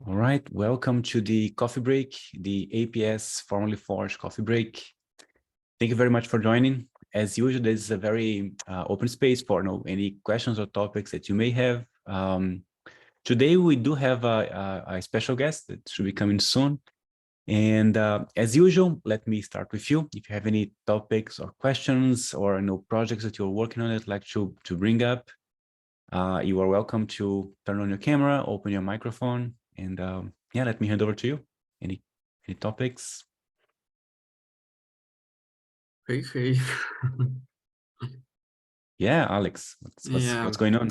All right, welcome to the coffee break, the APS Formally Forged coffee break. Thank you very much for joining. As usual, this is a very open space for any questions or topics that you may have. Today, we do have a special guest that should be coming soon. And as usual, let me start with you. If you have any topics or questions or projects that you're working on that you'd like to bring up, you are welcome to turn on your camera, open your microphone, and yeah, let me hand over to you. Any topics? Hey. Yeah, Alex, what's going on?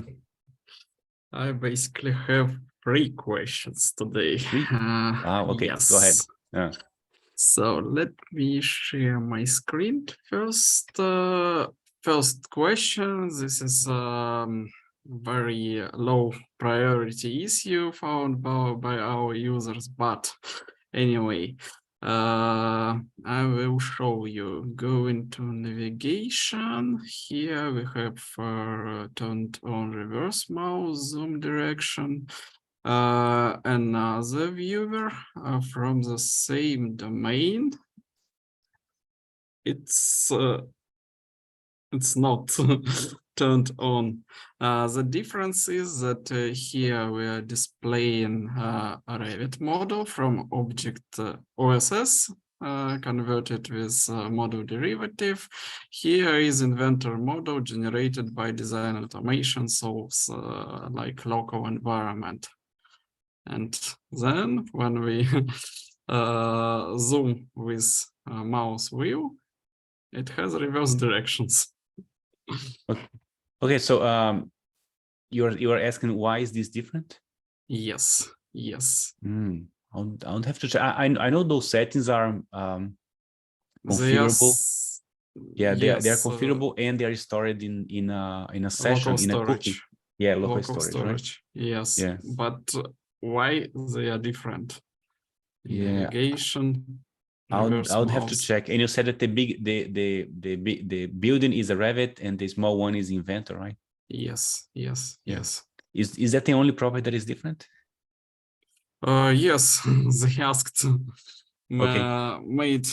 I basically have 3 questions today. 3? Wow, okay, yes. Go ahead. Yeah. So let me share my screen first. First question. This is very low priority issue found by our users, but anyway, I will show you. Go into navigation. Here we have turned on reverse mouse zoom direction. Another viewer from the same domain. It's not turned on. The difference is that here we are displaying a Revit model from object OSS converted with model derivative. Here is inventor model generated by design automation solves like local environment. And then when we zoom with mouse wheel, it has reverse directions. Okay, so you are asking why is this different? Yes. I'll have to check. I know those settings are configurable. Yeah, they are configurable and they are stored in a session in a cookie. Yeah, local storage, right? Yes. Yeah. But why they are different? Navigation. I would have to check. And you said that the building is a Revit and the small one is Inventor, right? Yes. Is that the only property that is different? Yes, they asked. Okay. Made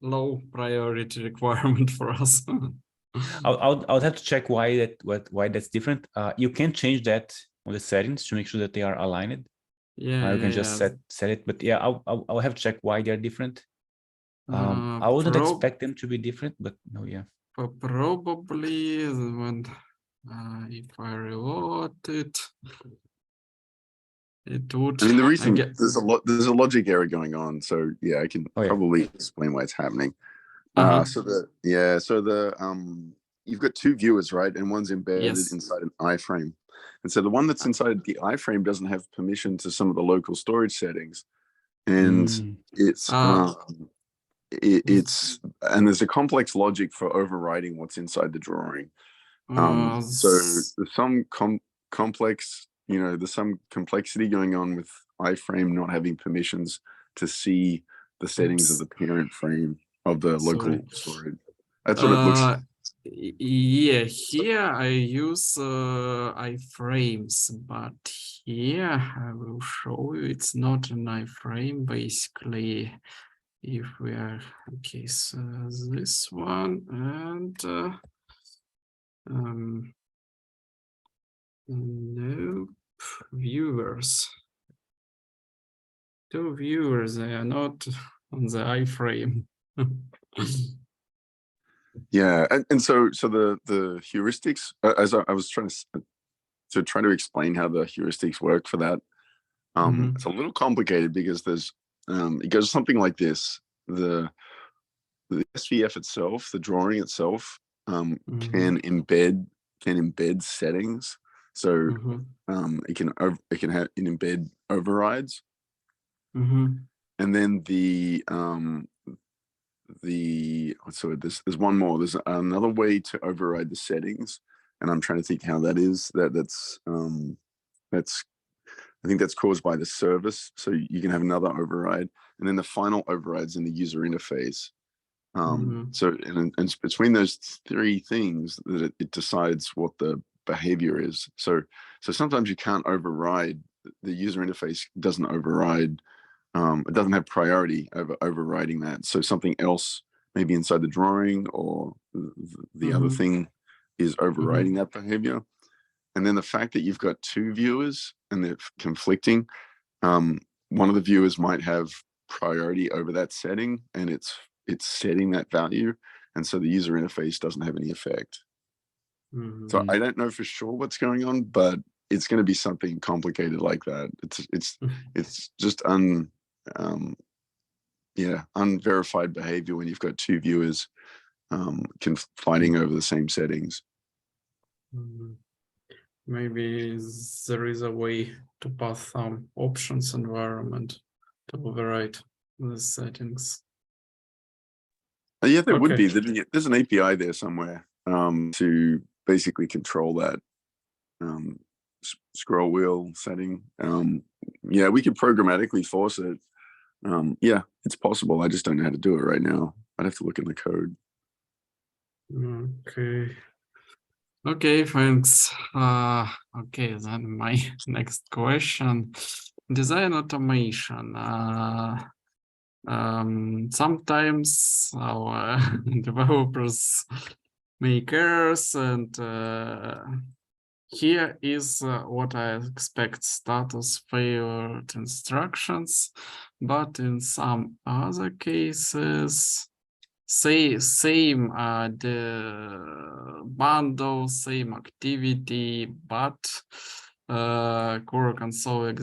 low priority requirement for us. I'll have to check why that's different. You can change that on the settings to make sure that they are aligned. Yeah, you can just set it, but yeah, I'll have to check why they're different. I wouldn't expect them to be different, but no, yeah. Probably when if I reload it, it would. I mean, the reason there's a logic error going on, so yeah, I can probably explain why it's happening. You've got 2 viewers, right? And one's embedded inside an iframe. And so the one that's inside the iframe doesn't have permission to some of the local storage settings. And and there's a complex logic for overriding what's inside the drawing. So there's some complex, there's some complexity going on with iframe not having permissions to see the settings of the parent frame of the local storage. That's what it looks like. Yeah, here I use iframes, but here I will show you it's not an iframe. Basically, if we are okay, so this one and no viewers. 2 viewers, they are not on the iframe. Yeah, and so the heuristics, as I was trying to explain how the heuristics work for that, it's a little complicated because there's it goes something like this: the SVF itself, the drawing itself, can embed settings, so it can embed overrides, and then there's one more. There's another way to override the settings, and I'm trying to think how that is. I think that's caused by the service. So you can have another override, and then the final override's in the user interface. So and it's between those 3 things that it decides what the behavior is. So sometimes you can't override the user interface doesn't override. It doesn't have priority over overriding that. So something else, maybe inside the drawing or the other thing, is overriding that behavior. And then the fact that you've got two viewers and they're conflicting, one of the viewers might have priority over that setting, and it's setting that value, and so the user interface doesn't have any effect. So I don't know for sure what's going on, but it's going to be something complicated like that. It's just unverified behavior when you've got two viewers fighting over the same settings. Maybe there is a way to pass some options environment to override the settings. Yeah, there would be. There's an API there somewhere to basically control that scroll wheel setting. Yeah, we could programmatically force it. Yeah, it's possible. I just don't know how to do it right now. I'd have to look in the code. Okay, thanks. Okay, then my next question. Design automation. Sometimes our developers make errors, and here is what I expect: status failed instructions, but in some other cases, same the bundle, same activity, but core console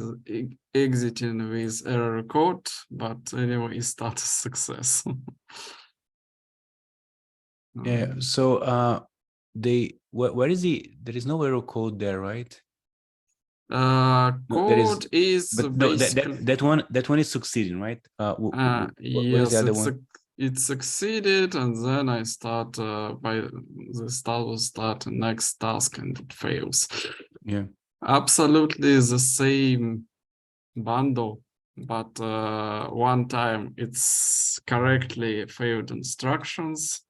exiting with error code, but anyway, status success. Yeah. So where is there is no error code there, right? Code is basically that one is succeeding, right? What is yes, the other one? It succeeded, and then I start the start next task, and it fails. Yeah, absolutely the same bundle, but one time it's correctly failed instructions,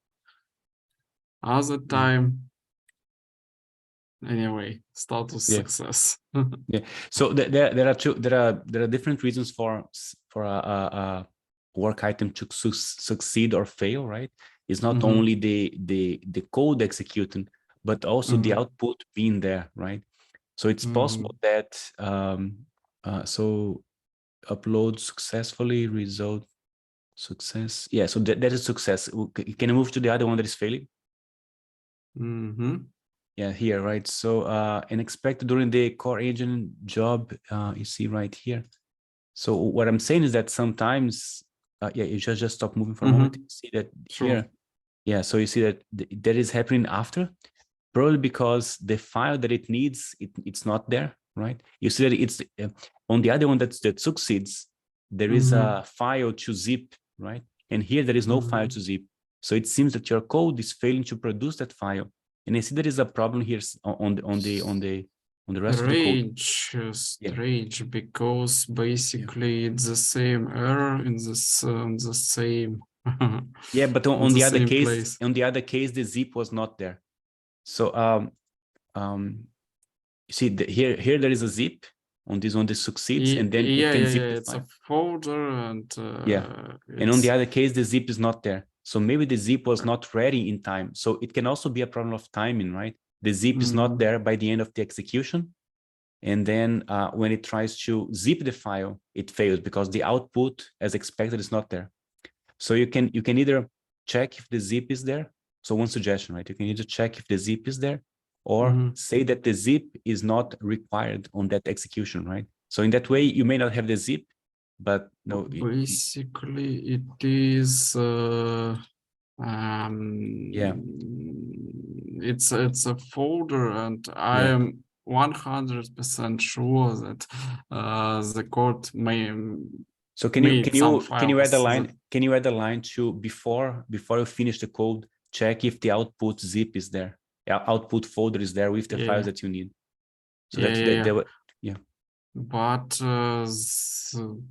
other time anyway status success. Yeah. So there are different reasons for a work item to succeed or fail, right? It's not only the code executing, but also the output being there, right? So it's possible that so upload successfully, result success. Yeah, so that is success. Can you move to the other one that is failing? Yeah, here, right? So and expected during the core agent job, you see right here. So what I'm saying is that sometimes, yeah, you just stop moving for a moment. You see that here. Yeah, so you see that that is happening after, probably because the file that it needs, it's not there, right? You see that it's on the other one that succeeds, there is a file to zip, right? And here there is no file to zip. So it seems that your code is failing to produce that file. And I see there is a problem here on the rest of the code. Strange, because basically it's the same error in the same. Yeah, but on the other case, the zip was not there. So you see here there is a zip on this one that succeeds, and then it can zip the file. It's a folder, and and on the other case the zip is not there. So maybe the zip was not ready in time. So it can also be a problem of timing, right? The zip is not there by the end of the execution, and then when it tries to zip the file, it fails because the output, as expected, is not there. So you can either check if the zip is there. So one suggestion, right? You can either check if the zip is there, or say that the zip is not required on that execution, right? So in that way, you may not have the zip, but no. Basically, it is. It's a folder, and I am 100% sure that the code may. So can you add a line? Can you add a line to before you finish the code, check if the output zip is there, output folder is there with the files that you need. So yeah. But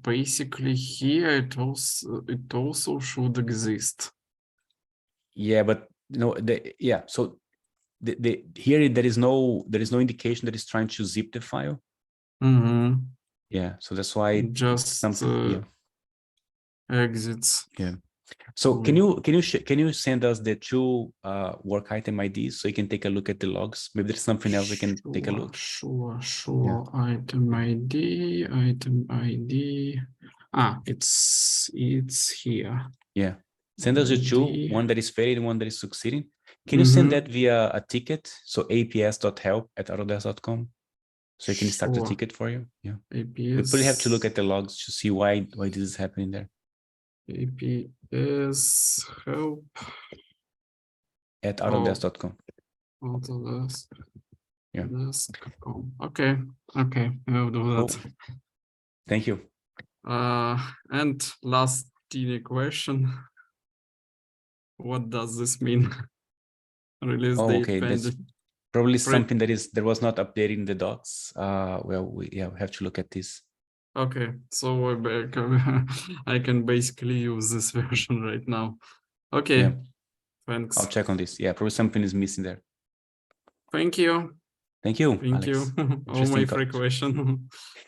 basically here it also should exist. Yeah, but so here there is no indication that it's trying to zip the file. Yeah, so that's why just exits. Yeah. So can you send us the two work item IDs so you can take a look at the logs? Maybe there's something else we can take a look. Sure. Yeah. Item ID. It's here. Yeah. Send us the two, ID. one that is failing, one that is succeeding. Can you send that via a ticket? So aps.help@autodesk.com. So you can start the ticket for you. Yeah. APS. We probably have to look at the logs to see why this is happening there. APS help at autodesk.com. Autodesk. Yeah. Okay. I'll do that. Cool. Thank you. And last teeny question. What does this mean? Release date Okay. pending. That's probably something that was not updating the docs. Well, we have to look at this. Okay, so I can basically use this version right now. Okay, yeah. Thanks. I'll check on this. Yeah, probably something is missing there. Thank you. Thank you, Thank Alex. you. All my free question.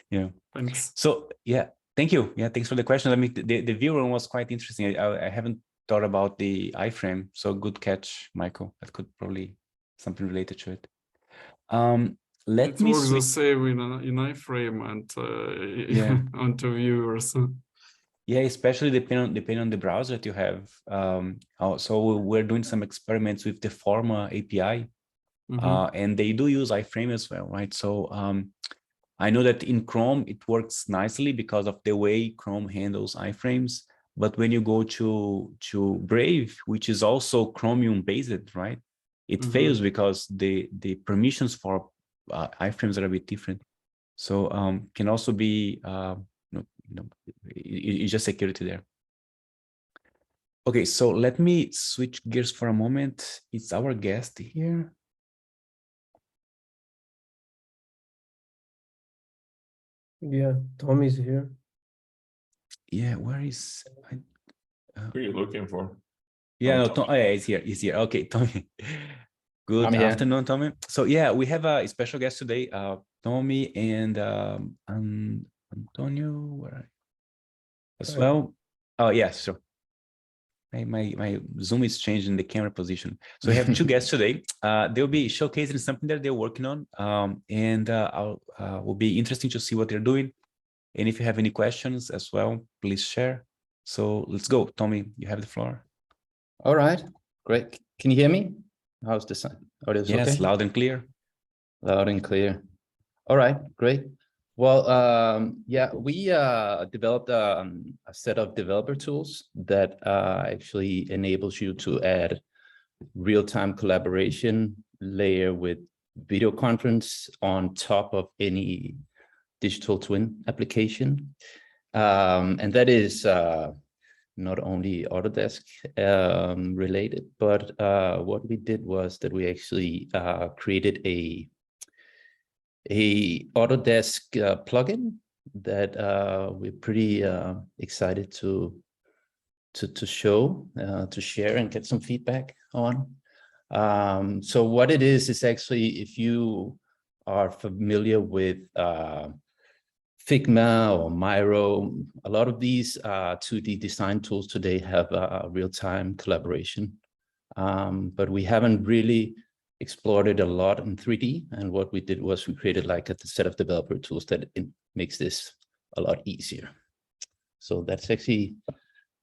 Yeah. Thanks. So yeah, thank you. Yeah, thanks for the question. I mean, the viewer one was quite interesting. I haven't thought about the iframe, so good catch, Michael. That could probably something related to it. Let me works the switch. same in iframe and onto viewers. Yeah, especially depending on the browser that you have. So we're doing some experiments with the Forma API, and they do use iframe as well, right? So I know that in Chrome it works nicely because of the way Chrome handles iframes. But when you go to Brave, which is also Chromium based, right? It fails because the permissions for iframes are a bit different. So can also be it's just security there. Okay, so let me switch gears for a moment. It's our guest here. Yeah, Tommy's here. Yeah, where is? Who are you looking for? Yeah, no, yeah, he's here. He's here. Okay, Tommy. Good afternoon, Tommy. So yeah, we have a special guest today, Tommy and Antonio. Where as well? Oh yes, sure. My Zoom is changing the camera position. So we have two guests today. They'll be showcasing something that they're working on, and will be interesting to see what they're doing. And if you have any questions as well, please share. So let's go, Tommy. You have the floor. All right, great. Can you hear me? How's the sound? Yes, okay? Loud and clear. Loud and clear. All right, great. Well, yeah, we developed a set of developer tools that actually enables you to add real-time collaboration layer with video conference on top of any digital twin application. And that is not only Autodesk related, but what we did was that we actually created a Autodesk plugin that we're pretty excited to show, to share and get some feedback on. So what it is actually, if you are familiar with Figma or Miro, a lot of these 2D design tools today have real-time collaboration, but we haven't really explored it a lot in 3D. And what we did was we created like a set of developer tools that it makes this a lot easier. So that's actually,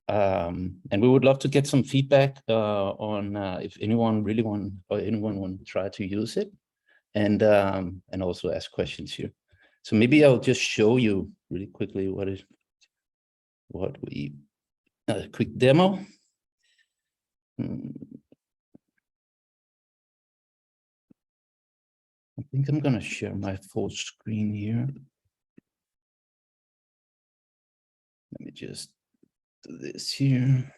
and we would love to get some feedback on if anyone really want to try to use it, and also ask questions here. So maybe I'll just show you really quickly a quick demo. I think I'm going to share my full screen here. Let me just do this here.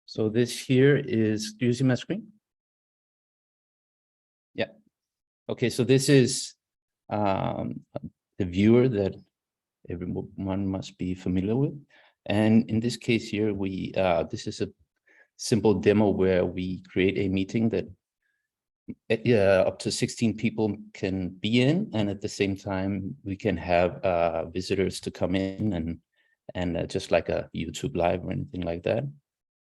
So this here is, do you see my screen? Yeah. Okay, so this is the viewer that everyone must be familiar with. And in this case here, this is a simple demo where we create a meeting that up to 16 people can be in, and at the same time we can have visitors to come in and just like a YouTube live or anything like that.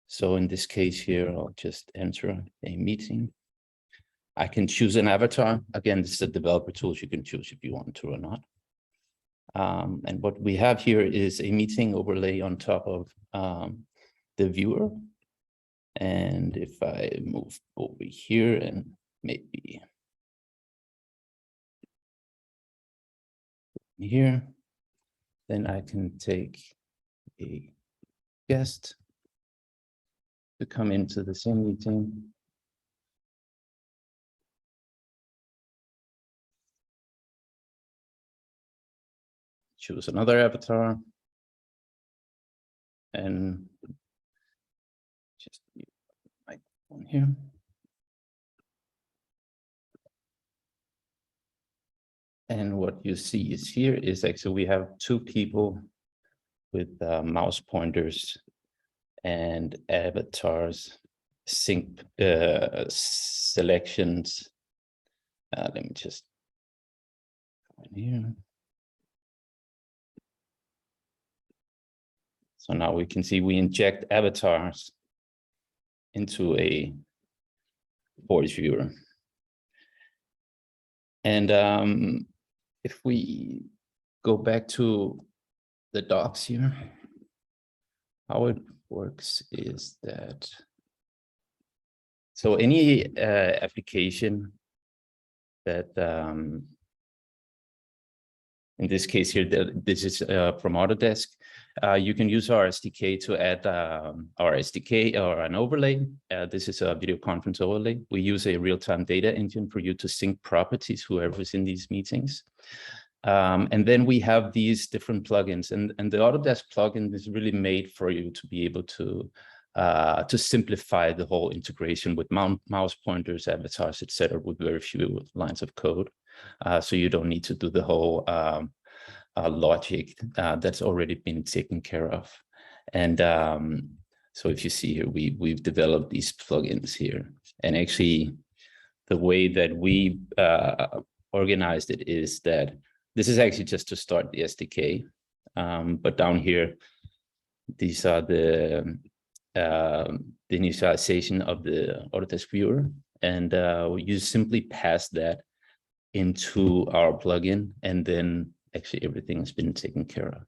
So in this case here, I'll just enter a meeting. I can choose an avatar. Again, this is a developer tools. You can choose if you want to or not. And what we have here is a meeting overlay on top of the viewer. And if I move over here and maybe here, then I can take a guest to come into the same meeting. Choose another avatar and just mute my microphone here. And what you see is here is actually we have two people with mouse pointers and avatars sync selections. Let me just go in here. So now we can see we inject avatars into a voice viewer. And if we go back to the docs here, how it works is that, so any application that, in this case here, this is from Autodesk, you can use our SDK to add our SDK or an overlay. This is a video conference overlay. We use a real-time data engine for you to sync properties, whoever's in these meetings. And then we have these different plugins, and the Autodesk plugin is really made for you to be able to simplify the whole integration with mouse pointers, avatars, etc., with very few lines of code. So you don't need to do the whole logic that's already been taken care of. And so if you see here, we've developed these plugins here. And actually, the way that we organized it is that this is actually just to start the SDK. But down here, these are the initialization of the Autodesk viewer. And you simply pass that into our plugin, and then actually everything has been taken care of.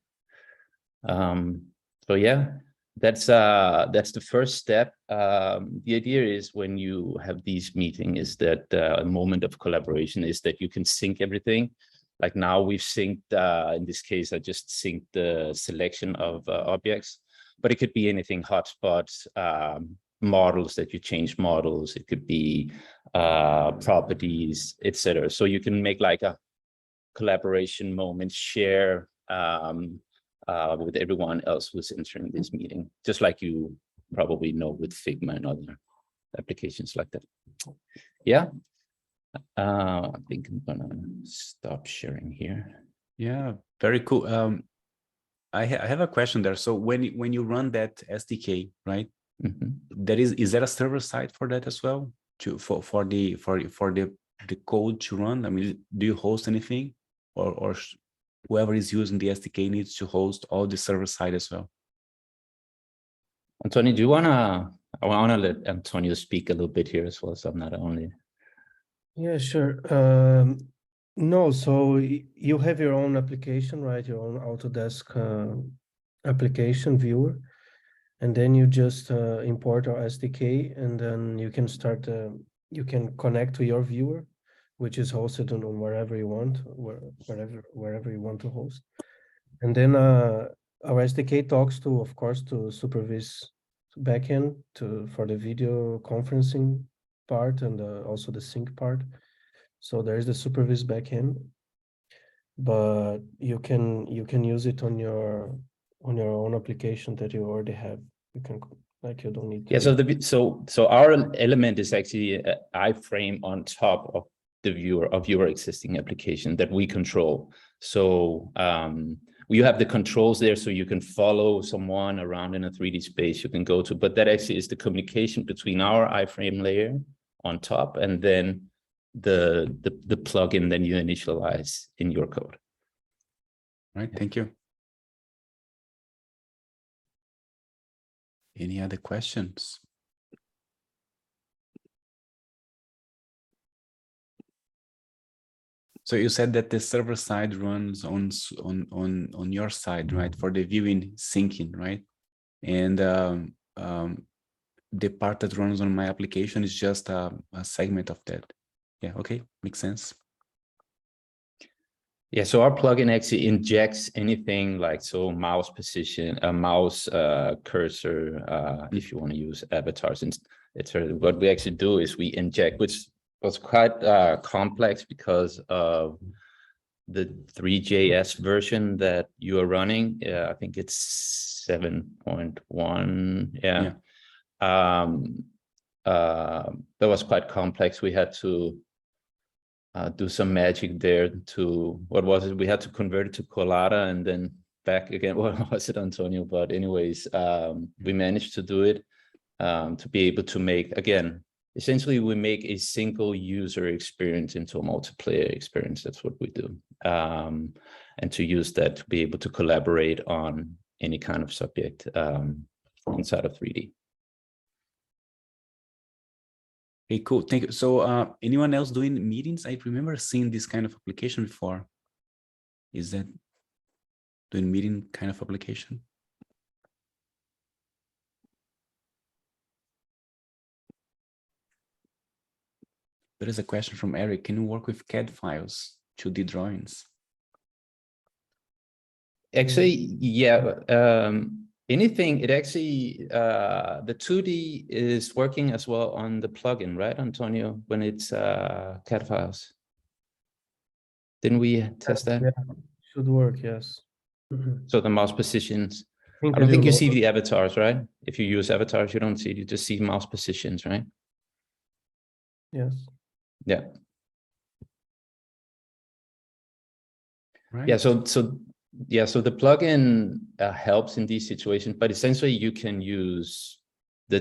So yeah, that's the first step. The idea is when you have these meetings is that a moment of collaboration is that you can sync everything. Like now we've synced, in this case, I just synced the selection of objects, but it could be anything, hotspots, models that you change models. It could be properties, etc. So you can make like a collaboration moment, share with everyone else who's entering this meeting, just like you probably know with Figma and other applications like that. Yeah. I think I'm gonna stop sharing here. Yeah, very cool. I have a question there. So when you run that SDK, right? Mm-hmm. Is there a server side for that as well? For the code to run? I mean, do you host anything, or whoever is using the SDK needs to host all the server side as well? Antonio, do you wanna? I wanna let Antonio speak a little bit here as well, so I'm not only. Yeah, sure. No, so you have your own application, right? Your own Autodesk application viewer, and then you just import our SDK, and then you can start. You can connect to your viewer, which is hosted on wherever you want, wherever you want to host, and then our SDK talks to, of course, to Supervis backend for the video conferencing part and also the sync part. So there is the Supervis backend, but you can use it on your own application that you already have. You can, like, you don't need to. Yeah. So our element is actually an iframe on top of the viewer of your existing application that we control. So you have the controls there, so you can follow someone around in a 3D space. You can go to, but that actually is the communication between our iframe layer on top, and then the plugin then you initialize in your code. All right, thank you. Any other questions? So you said that the server side runs on your side, right? For the viewing syncing, right? And the part that runs on my application is just a segment of that. Yeah, okay, makes sense. Yeah, so our plugin actually injects anything like mouse position, a mouse cursor, if you want to use avatars. And what we actually do is we inject, which was quite complex because of the 3JS version that you are running. I think it's 7.1. Yeah. That was quite complex. We had to do some magic there to, what was it? We had to convert it to Collada and then back again. What was it, Antonio? But anyways, we managed to do it to be able to make, again, essentially we make a single user experience into a multiplayer experience. That's what we do. And to use that to be able to collaborate on any kind of subject inside of 3D. Okay, cool. Thank you. So anyone else doing meetings? I remember seeing this kind of application before. Is that doing meeting kind of application? There is a question from Eric. Can you work with CAD files, 2D drawings? Actually, yeah. Anything, it actually, the 2D is working as well on the plugin, right, Antonio, when it's CAD files? Didn't we test that? Yeah, should work, yes. So the mouse positions, I I don't think you will- see the avatars, right? If you use avatars, you don't see it, you just see mouse positions, right? Yes. Yeah. Right. Yeah, so the plugin helps in these situations, but essentially you can use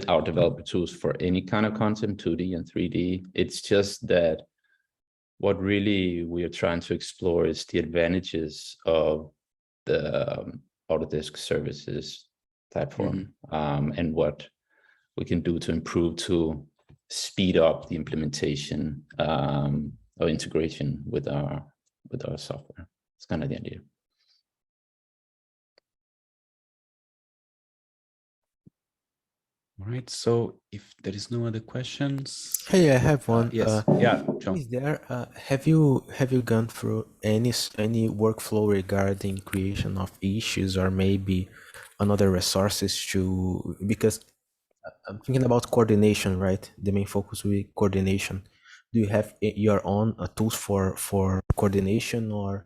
our developer tools for any kind of content, 2D and 3D. It's just that what really we are trying to explore is the advantages of the Autodesk Services platform, and what we can do to improve to speed up the implementation or integration with our software. It's kind of the idea. All right. So if there is no other questions. Hey, I have one. Yes. Yeah, John. Is there have you gone through any workflow regarding creation of issues or maybe another resources to, because I'm thinking about coordination, right? The main focus will be coordination. Do you have your own tools for coordination or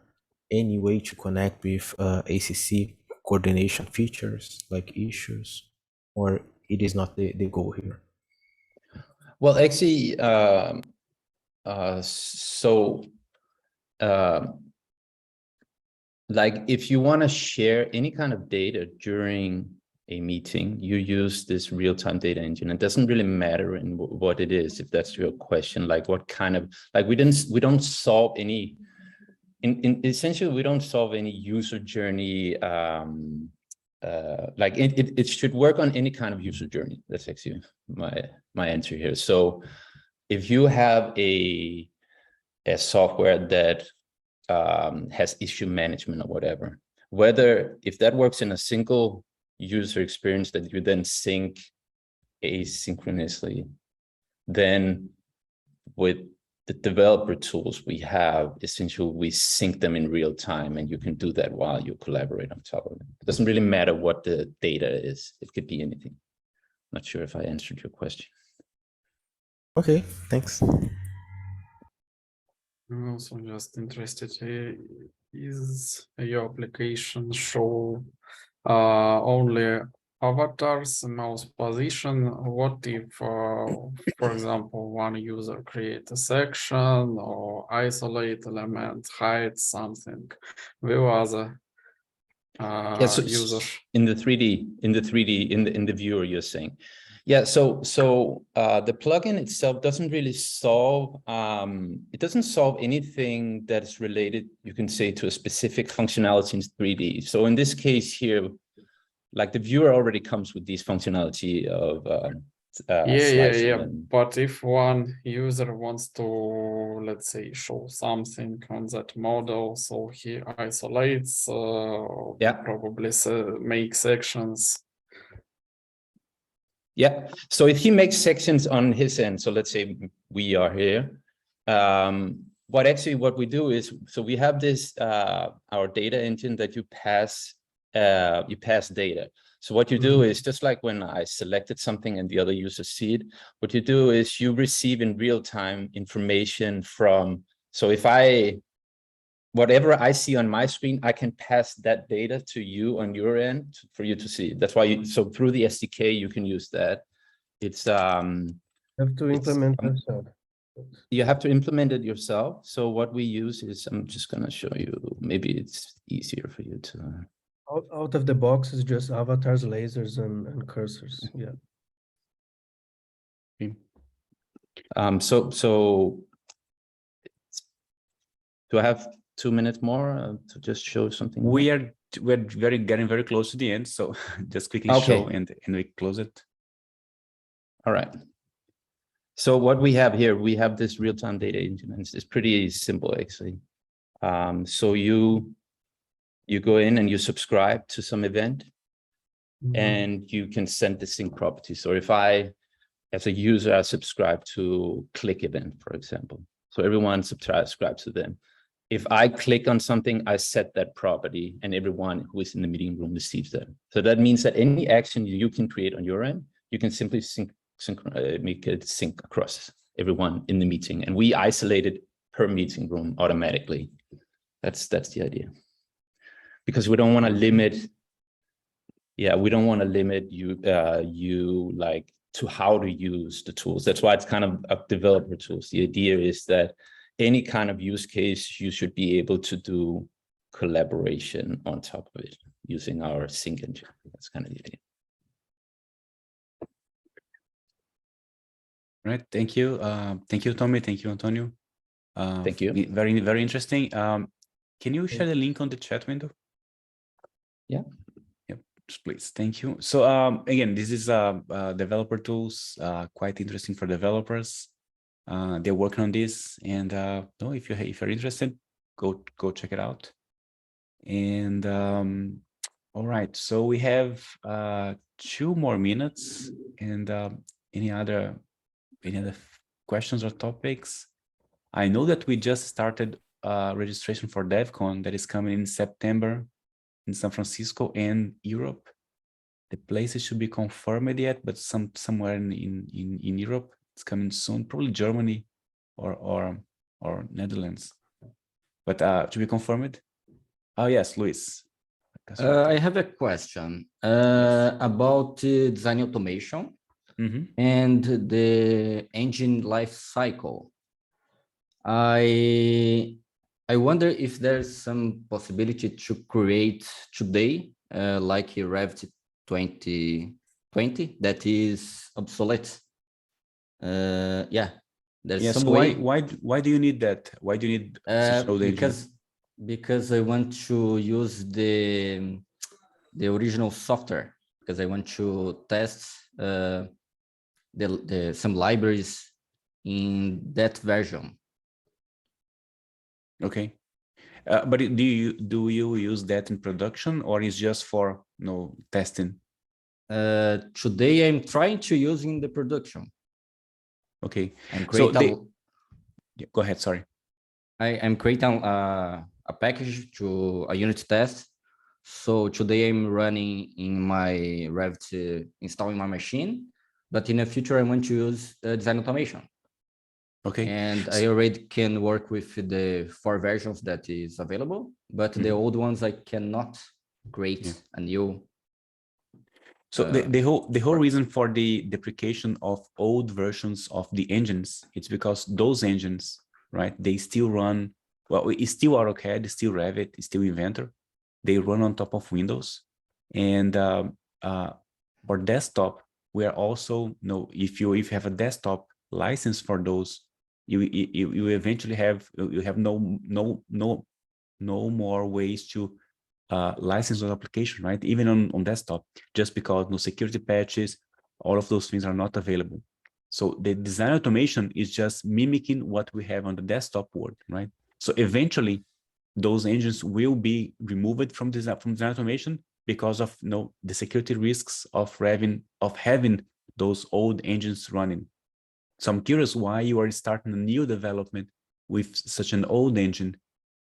any way to connect with ACC coordination features like issues, or it is not the goal here? Well, actually, like if you want to share any kind of data during a meeting, you use this real-time data engine. It doesn't really matter in what it is, if that's your question, like what kind of, like we don't solve any, essentially we don't solve any user journey. Like it should work on any kind of user journey. That's actually my answer here. So if you have a software that has issue management or whatever, if that works in a single user experience that you then sync asynchronously, then with the developer tools we have, essentially we sync them in real time, and you can do that while you collaborate on top of it. It doesn't really matter what the data is. It could be anything. Not sure if I answered your question. Okay, thanks. I'm also just interested, is your application show only avatars, mouse position? What if, for example, one user create a section or isolate element, hide something with other users? In the 3D, in the viewer, you're saying, Yeah, so the plugin itself doesn't really solve, it doesn't solve anything that's related, you can say, to a specific functionality in 3D. So in this case here, like the viewer already comes with these functionality of slicing and... But if one user wants to, let's say, show something on that model, so he isolates, probably make sections. Yeah, so if he makes sections on his end, so let's say we are here, what we do is, so we have this, our data engine that you pass data. So what you do is, just like when I selected something and the other users see it, what you do is you receive in real time information from, so if whatever I see on my screen, I can pass that data to you on your end for you to see. That's why so through the SDK, you can use that. It's you have to implement yourself. You have to implement it yourself. So what we use is, I'm just gonna show you, maybe it's easier for you to... Out of the box is just avatars, lasers, and cursors. Yeah. So do I have 2 minutes more to just show something? We're getting very close to the end, so just quickly show and we close it. All right. So what we have here, we have this real-time data engine, and it's pretty simple actually. So you go in and you subscribe to some event, and you can send the sync properties. So if I, as a user, I subscribe to click event, for example. So everyone subscribes to them. If I click on something, I set that property, and everyone who is in the meeting room receives that. So that means that any action you can create on your end, you can simply make it sync across everyone in the meeting, and we isolate it per meeting room automatically. That's the idea, because we don't want to limit. Yeah, we don't want to limit you like to how to use the tools. That's why it's kind of a developer tools. The idea is that any kind of use case, you should be able to do collaboration on top of it using our sync engine. That's kind of the idea. Right. Thank you. Thank you, Tommy. Thank you, Antonio. Thank you. Very, very interesting. Can you share the link on the chat window? Yeah. Yep, please. Thank you. So again, this is developer tools, quite interesting for developers. They're working on this, and no, if you're interested, go check it out. And all right, so we have 2 more minutes, and any other questions or topics? I know that we just started registration for DevCon that is coming in September in San Francisco and Europe. The places should be confirmed yet, but somewhere in Europe. It's coming soon, probably Germany or Netherlands, but to be confirmed. Oh yes, Luis. I have a question about design automation and the engine life cycle. I wonder if there's some possibility to create today, like Revit 2020, that is obsolete. Yeah, there's some way. Why do you need that? Why do you need to show the engine? Because I want to use the original software, because I want to test some libraries in that version. Okay, but do you use that in production, or is just for testing? Today I'm trying to use in the production. Okay, and create go ahead. Sorry. I'm creating a package to a unit test. So today I'm running in my Revit, installing my machine, but in the future I want to use design automation. Okay. And I already can work with the 4 versions that is available, but the old ones I cannot create a new. So the whole reason for the deprecation of old versions of the engines, it's because those engines, right, they still run, well, it's still AutoCAD, it's still Revit, it's still Inventor. They run on top of Windows, and for desktop, we are also, if you have a desktop license for those, you eventually have no more ways to license those applications, right? Even on desktop, just because no security patches, all of those things are not available. So the design automation is just mimicking what we have on the desktop world, right? So eventually, those engines will be removed from design automation because of the security risks of having those old engines running. So I'm curious why you are starting a new development with such an old engine.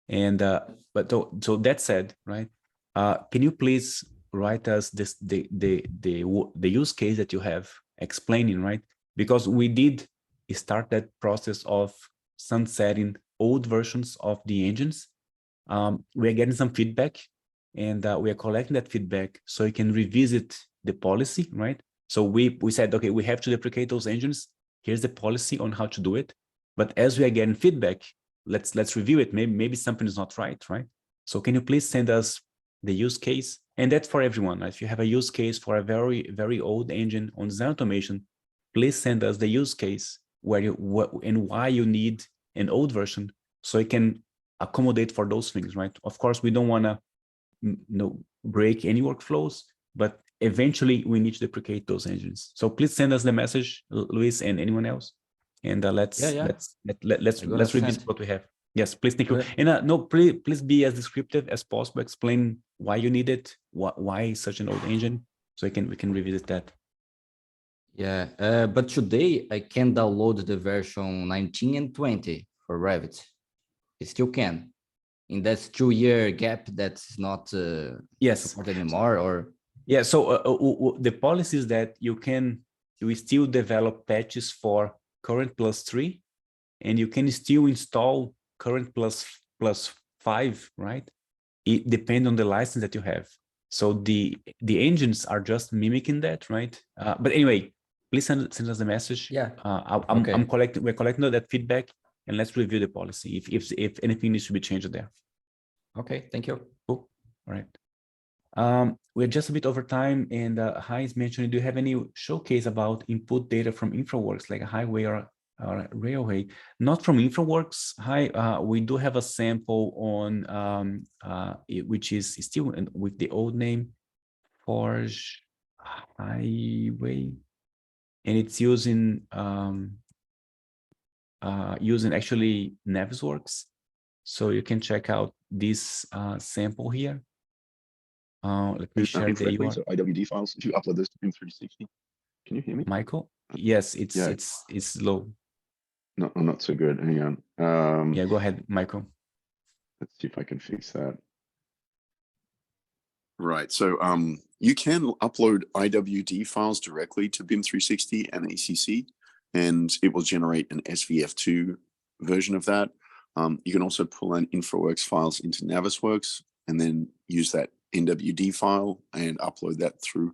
And so that said, right? Can you please write us the use case that you have explaining, right? Because we did start that process of sunsetting old versions of the engines. We are getting some feedback, and we are collecting that feedback so you can revisit the policy, right? So we said, okay, we have to deprecate those engines. Here's the policy on how to do it. But as we are getting feedback, let's review it. Maybe something is not right? So can you please send us the use case? And that's for everyone. If you have a use case for a very, very old engine on design automation, please send us the use case and why you need an old version so you can accommodate for those things, right? Of course, we don't want to break any workflows, but eventually we need to deprecate those engines. So please send us the message, Luis and anyone else, and let's revisit what we have. Yes, please, thank you. And no, please be as descriptive as possible. Explain why you need it, why such an old engine, so we can revisit that. Yeah, but today I can download the version 19 and 20 for Revit. It still can. In that 2-year gap, that's not supported anymore, or yeah. So the policy is that you still develop patches for current +3, and you can still install current +5, right? It depends on the license that you have. So the engines are just mimicking that, right? But anyway, please send us the message. Yeah. We're collecting that feedback, and let's review the policy if anything needs to be changed there. Okay, thank you. Cool. All right. We're just a bit over time, and Heinz mentioned, do you have any showcase about input data from InfraWorks, like a highway or railway? Not from InfraWorks. We do have a sample on which is still with the old name, Forge Highway, and it's using actually Navisworks. So you can check out this sample here. Let me share the URL. So IWD files, if you upload this to BIM 360, can you hear me? Michael? Yes, it's low. No, I'm not so good. Hang on. Yeah, go ahead, Michael. Let's see if I can fix that. Right. So you can upload IWD files directly to BIM 360 and ACC, and it will generate an SVF2 version of that. You can also pull in InfraWorks files into Navisworks and then use that NWD file and upload that through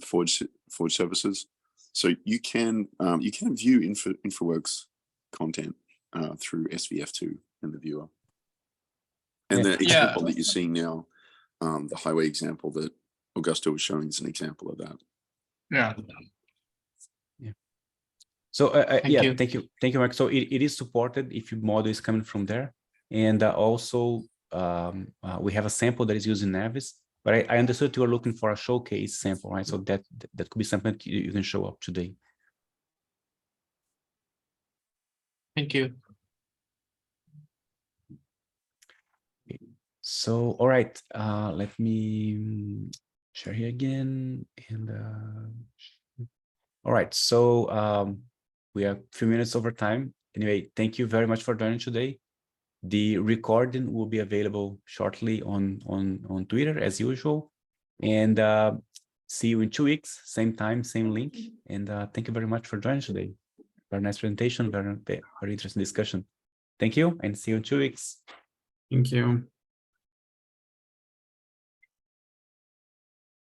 Forge services. So you can view InfraWorks content through SVF2 in the viewer. And the example that you're seeing now, the highway example that Augusto was showing is an example of that. Yeah. So Thank you, Mike. So it is supported if your model is coming from there, and also we have a sample that is using Navis. But I understood you are looking for a showcase sample, right? So that could be something that you can show up today. Thank you. So all right, let me share here again, and all right. So we are a few minutes over time. Anyway, thank you very much for joining today. The recording will be available shortly on Twitter as usual, and see you in 2 weeks, same time, same link. And thank you very much for joining today. Very nice presentation, very interesting discussion. Thank you, and see you in 2 weeks. Thank you.